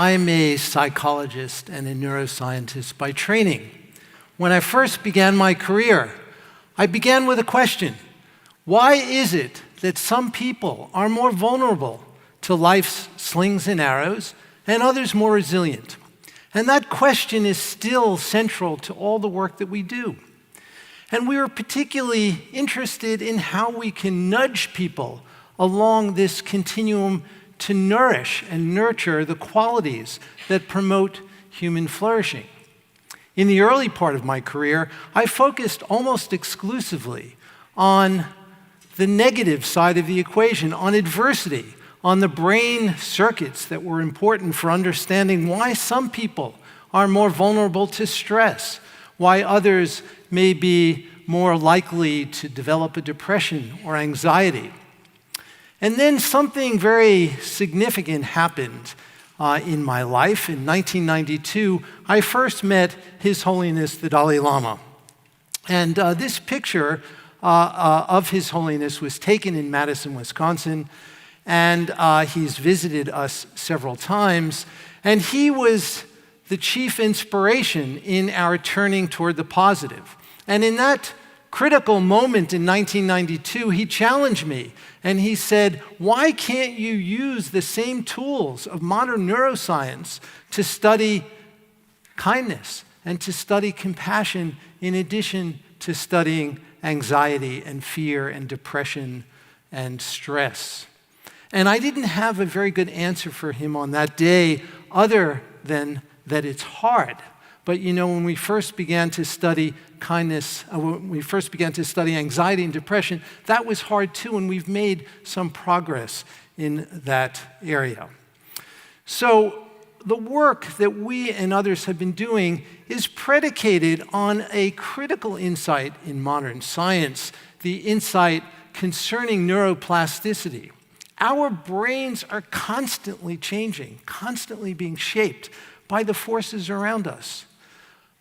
I'm a psychologist and a neuroscientist by training. When I first began my career, I began with a question. Why is it that some people are more vulnerable to life's slings and arrows and others more resilient? And that question is still central to all the work that we do. And we were particularly interested in how we can nudge people along this continuum to nourish and nurture the qualities that promote human flourishing. In the early part of my career, I focused almost exclusively on the negative side of the equation, on adversity, on the brain circuits that were important for understanding why some people are more vulnerable to stress, why others may be more likely to develop a depression or anxiety. And then something very significant happened in my life. In 1992, I first met His Holiness the Dalai Lama. And this picture of His Holiness was taken in Madison, Wisconsin, and he's visited us several times. And he was the chief inspiration in our turning toward the positive. And in that critical moment in 1992, he challenged me and he said, why can't you use the same tools of modern neuroscience to study kindness and to study compassion in addition to studying anxiety and fear and depression and stress? And I didn't have a very good answer for him on that day other than that it's hard. But you know, when we first began to study kindness, when we first began to study anxiety and depression, that was hard too, and we've made some progress in that area. So the work that we and others have been doing is predicated on a critical insight in modern science, the insight concerning neuroplasticity. Our brains are constantly changing, constantly being shaped by the forces around us.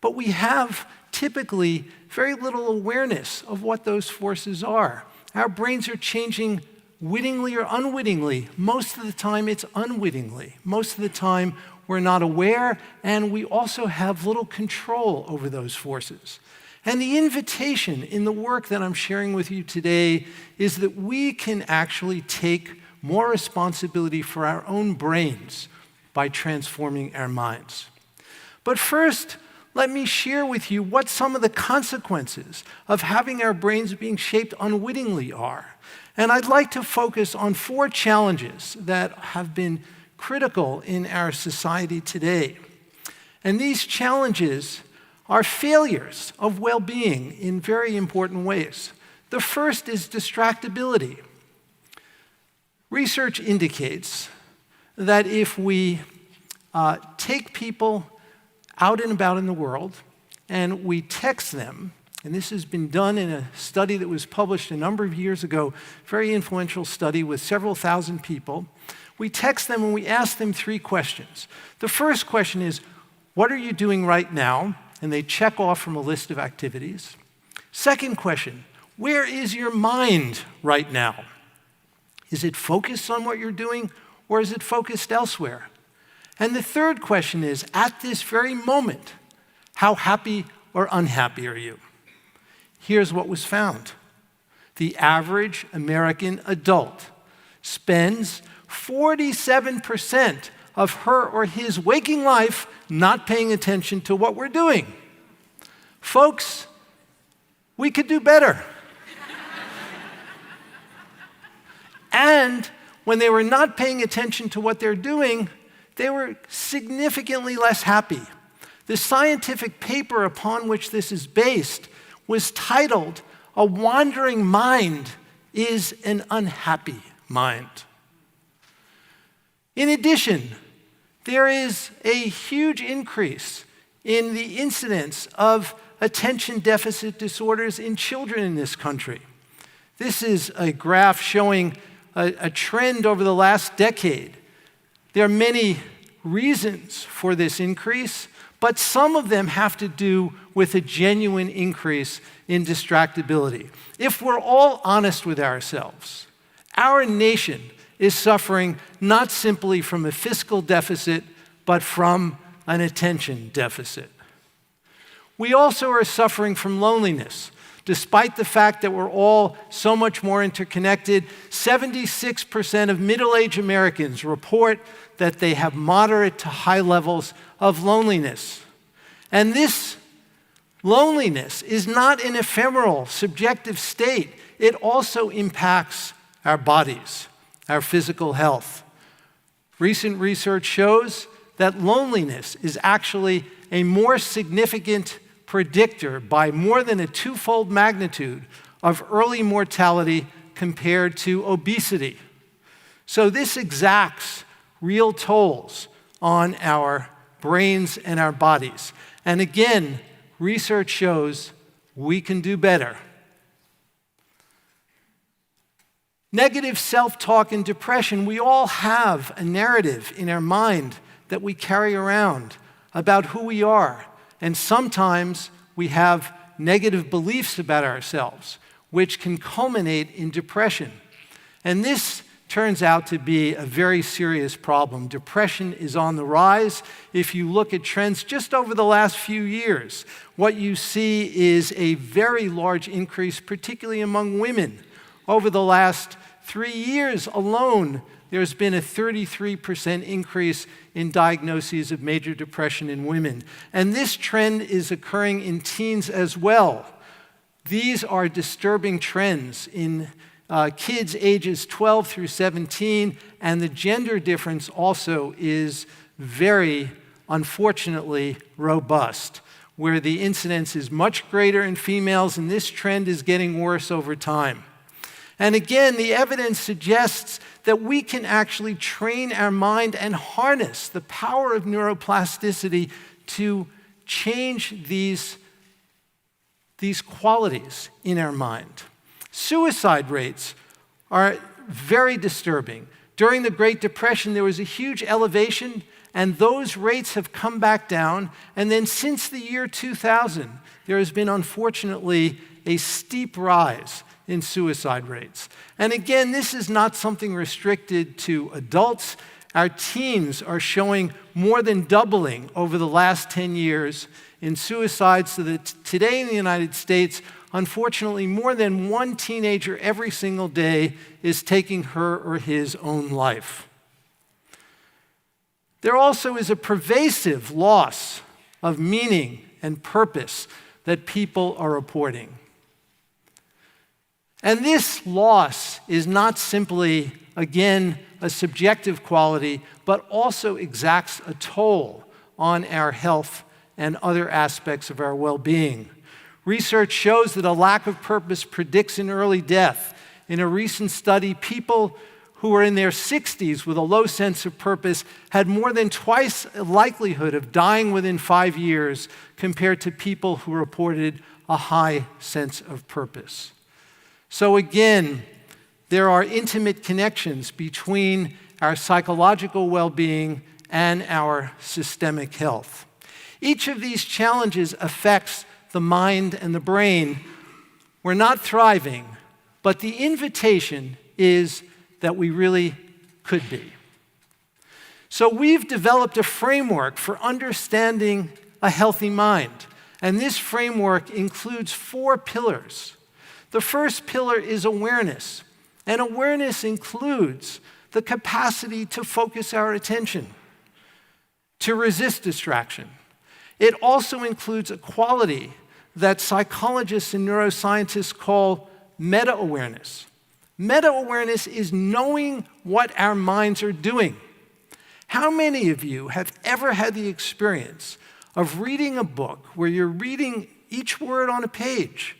But we have typically very little awareness of what those forces are. Our brains are changing wittingly or unwittingly. Most of the time, it's unwittingly. Most of the time, we're not aware, and we also have little control over those forces. And the invitation in the work that I'm sharing with you today is that we can actually take more responsibility for our own brains by transforming our minds. But first, let me share with you what some of the consequences of having our brains being shaped unwittingly are. And I'd like to focus on 4 challenges that have been critical in our society today. And these challenges are failures of well-being in very important ways. The first is distractibility. Research indicates that if we take people out and about in the world and we text them, and this has been done in a study that was published a number of years ago, very influential study with several thousand people, we text them and we ask them 3 questions. The first question is, what are you doing right now? And they check off from a list of activities. Second question, where is your mind right now? Is it focused on what you're doing, or is it focused elsewhere? And the third question is, at this very moment, how happy or unhappy are you? Here's what was found. The average American adult spends 47% of her or his waking life not paying attention to what we're doing. Folks, we could do better. And when they were not paying attention to what they're doing, they were significantly less happy. The scientific paper upon which this is based was titled, "A Wandering Mind is an Unhappy Mind." In addition, there is a huge increase in the incidence of attention deficit disorders in children in this country. This is a graph showing a trend over the last decade. There are many reasons for this increase, but some of them have to do with a genuine increase in distractibility. If we're all honest with ourselves, our nation is suffering not simply from a fiscal deficit, but from an attention deficit. We also are suffering from loneliness. Despite the fact that we're all so much more interconnected, 76% of middle-aged Americans report that they have moderate to high levels of loneliness. And this loneliness is not an ephemeral, subjective state. It also impacts our bodies, our physical health. Recent research shows that loneliness is actually a more significant predictor by more than a twofold magnitude of early mortality compared to obesity. So this exacts real tolls on our brains and our bodies. And again, research shows we can do better. Negative self-talk and depression, we all have a narrative in our mind that we carry around about who we are. And sometimes we have negative beliefs about ourselves, which can culminate in depression. And this turns out to be a very serious problem. Depression is on the rise. If you look at trends just over the last few years, what you see is a very large increase, particularly among women. Over the last 3 years alone, there's been a 33% increase in diagnoses of major depression in women. And this trend is occurring in teens as well. These are disturbing trends in kids ages 12 through 17, and the gender difference also is very, unfortunately, robust, where the incidence is much greater in females, and this trend is getting worse over time. And again, the evidence suggests that we can actually train our mind and harness the power of neuroplasticity to change these qualities in our mind. Suicide rates are very disturbing. During the Great Depression, there was a huge elevation, and those rates have come back down. And then since the year 2000, there has been, unfortunately, a steep rise in suicide rates. And again, this is not something restricted to adults. Our teens are showing more than doubling over the last 10 years in suicides, so that today in the United States, unfortunately, more than one teenager every single day is taking her or his own life. There also is a pervasive loss of meaning and purpose that people are reporting. And this loss is not simply, again, a subjective quality, but also exacts a toll on our health and other aspects of our well-being. Research shows that a lack of purpose predicts an early death. In a recent study, people who were in their 60s with a low sense of purpose had more than twice the likelihood of dying within 5 years compared to people who reported a high sense of purpose. So again, there are intimate connections between our psychological well-being and our systemic health. Each of these challenges affects the mind and the brain. We're not thriving, but the invitation is that we really could be. So we've developed a framework for understanding a healthy mind, and this framework includes 4 pillars. The first pillar is awareness, and awareness includes the capacity to focus our attention, to resist distraction. It also includes a quality that psychologists and neuroscientists call meta-awareness. Meta-awareness is knowing what our minds are doing. How many of you have ever had the experience of reading a book where you're reading each word on a page,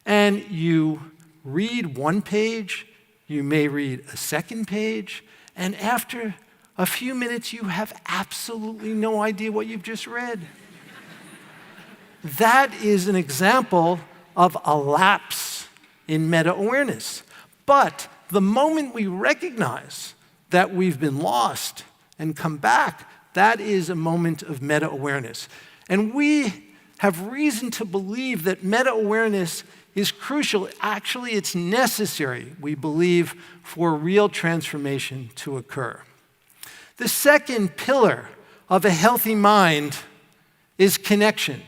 and you read one page, you may read a second page, and after a few minutes you have absolutely no idea what you've just read? That is an example of a lapse in meta-awareness. But the moment we recognize that we've been lost and come back, that is a moment of meta-awareness. And we have reason to believe that meta-awareness is crucial. Actually, it's necessary, we believe, for real transformation to occur. The second pillar of a healthy mind is connection.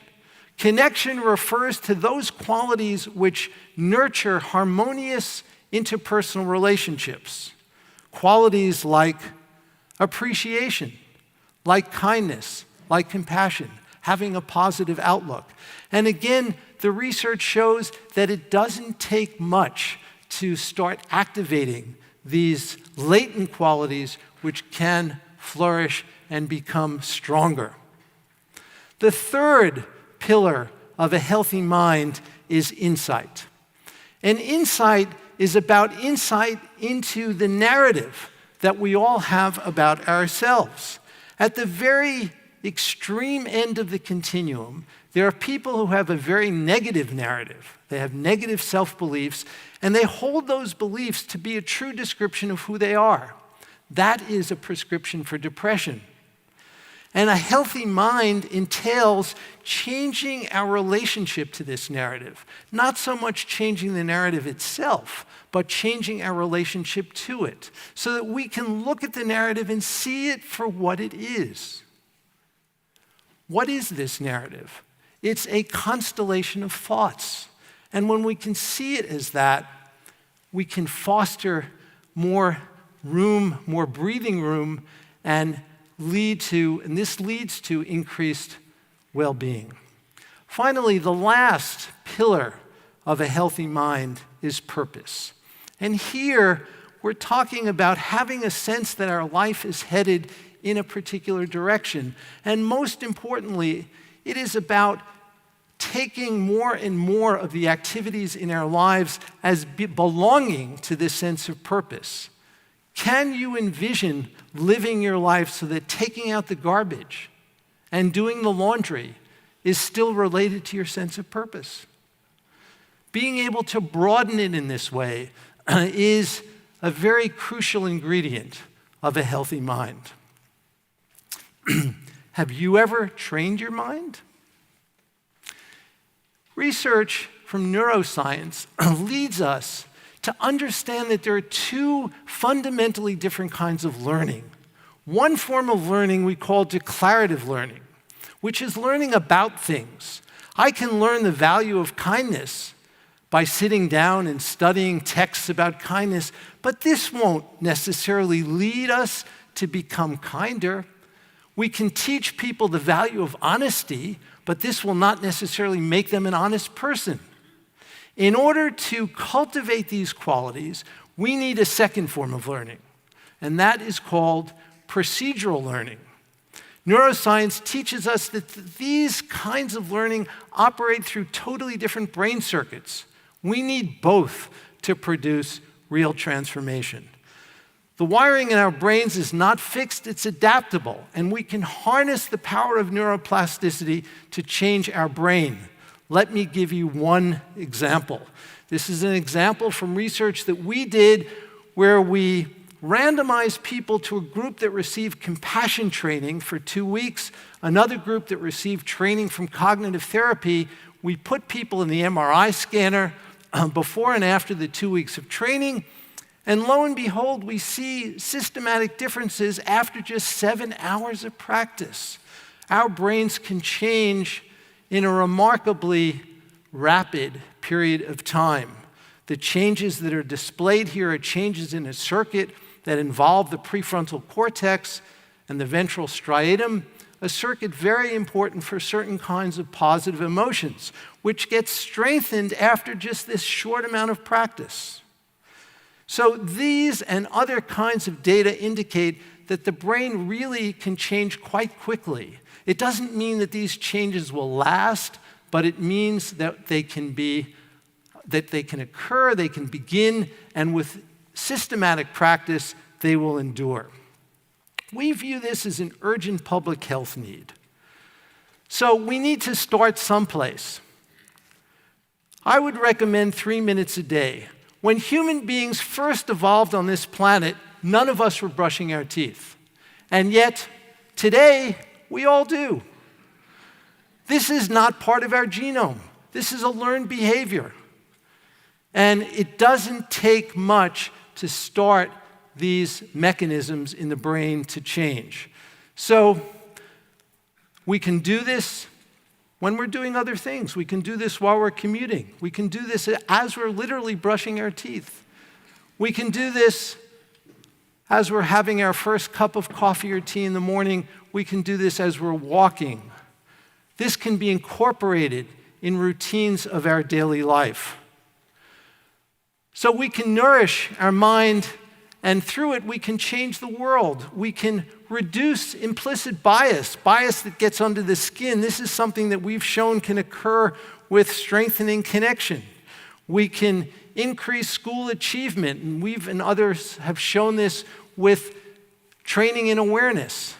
Connection refers to those qualities which nurture harmonious interpersonal relationships. Qualities like appreciation, like kindness, like compassion, having a positive outlook. And again, the research shows that it doesn't take much to start activating these latent qualities which can flourish and become stronger. The third pillar of a healthy mind is insight. And insight is about insight into the narrative that we all have about ourselves. At the very extreme end of the continuum, there are people who have a very negative narrative. They have negative self-beliefs, and they hold those beliefs to be a true description of who they are. That is a prescription for depression. And a healthy mind entails changing our relationship to this narrative. Not so much changing the narrative itself, but changing our relationship to it, so that we can look at the narrative and see it for what it is. What is this narrative? It's a constellation of thoughts. And when we can see it as that, we can foster more room, more breathing room, and this leads to increased well-being. Finally, the last pillar of a healthy mind is purpose. And here, we're talking about having a sense that our life is headed in a particular direction. And most importantly, it is about taking more and more of the activities in our lives as belonging to this sense of purpose. Can you envision living your life so that taking out the garbage and doing the laundry is still related to your sense of purpose? Being able to broaden it in this way is a very crucial ingredient of a healthy mind. Have you ever trained your mind? Research from neuroscience leads us to understand that there are two fundamentally different kinds of learning. One form of learning we call declarative learning, which is learning about things. I can learn the value of kindness by sitting down and studying texts about kindness, but this won't necessarily lead us to become kinder. We can teach people the value of honesty, but this will not necessarily make them an honest person. In order to cultivate these qualities, we need a second form of learning, and that is called procedural learning. Neuroscience teaches us that these kinds of learning operate through totally different brain circuits. We need both to produce real transformation. The wiring in our brains is not fixed, it's adaptable, and we can harness the power of neuroplasticity to change our brain. Let me give you one example. This is an example from research that we did where we randomized people to a group that received compassion training for 2 weeks, another group that received training from cognitive therapy. We put people in the MRI scanner before and after the 2 weeks of training, and lo and behold, we see systematic differences after just 7 hours of practice. Our brains can change in a remarkably rapid period of time. The changes that are displayed here are changes in a circuit that involve the prefrontal cortex and the ventral striatum, a circuit very important for certain kinds of positive emotions, which gets strengthened after just this short amount of practice. So these and other kinds of data indicate that the brain really can change quite quickly. It doesn't mean that these changes will last, but it means that they can occur, they can begin, and with systematic practice, they will endure. We view this as an urgent public health need. So we need to start someplace. I would recommend 3 minutes a day. When human beings first evolved on this planet, none of us were brushing our teeth. And yet, today, we all do. This is not part of our genome. This is a learned behavior. And it doesn't take much to start these mechanisms in the brain to change. So We can do this when we're doing other things. We can do this while we're commuting. We can do this as we're literally brushing our teeth. We can do this as we're having our first cup of coffee or tea in the morning. We can do this as we're walking. This can be incorporated in routines of our daily life. So we can nourish our mind, and through it we can change the world. We can reduce implicit bias that gets under the skin. This is something that we've shown can occur with strengthening connection. We can increase school achievement, and we've and others have shown this with training in awareness.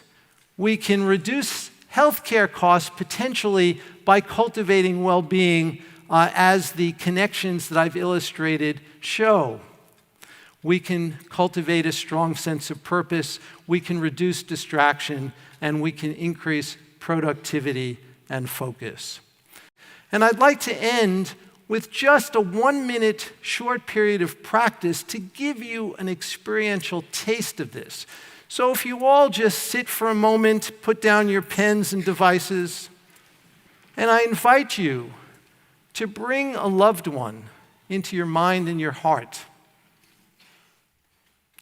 We can reduce healthcare costs potentially by cultivating well-being, as the connections that I've illustrated show. We can cultivate a strong sense of purpose, we can reduce distraction, and we can increase productivity and focus. And I'd like to end with just a 1-minute short period of practice to give you an experiential taste of this. So if you all just sit for a moment, put down your pens and devices, and I invite you to bring a loved one into your mind and your heart.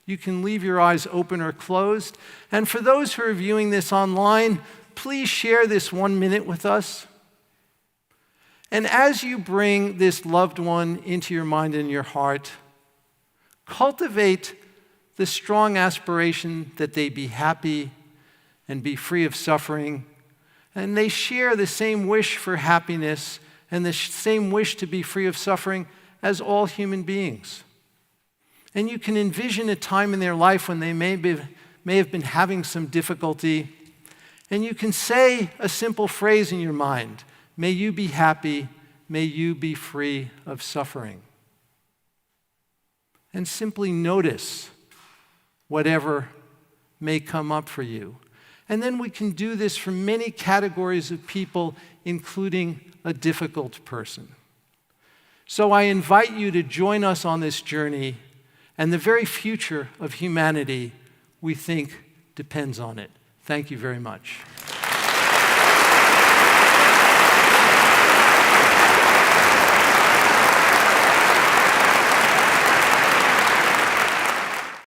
You can leave your eyes open or closed. And for those who are viewing this online, please share this 1 minute with us. And as you bring this loved one into your mind and your heart, cultivate the strong aspiration that they be happy and be free of suffering, and they share the same wish for happiness and the same wish to be free of suffering as all human beings. And you can envision a time in their life when they may have been having some difficulty, and you can say a simple phrase in your mind: may you be happy, may you be free of suffering. And simply notice whatever may come up for you. And then we can do this for many categories of people, including a difficult person. So I invite you to join us on this journey, and the very future of humanity, we think, depends on it. Thank you very much.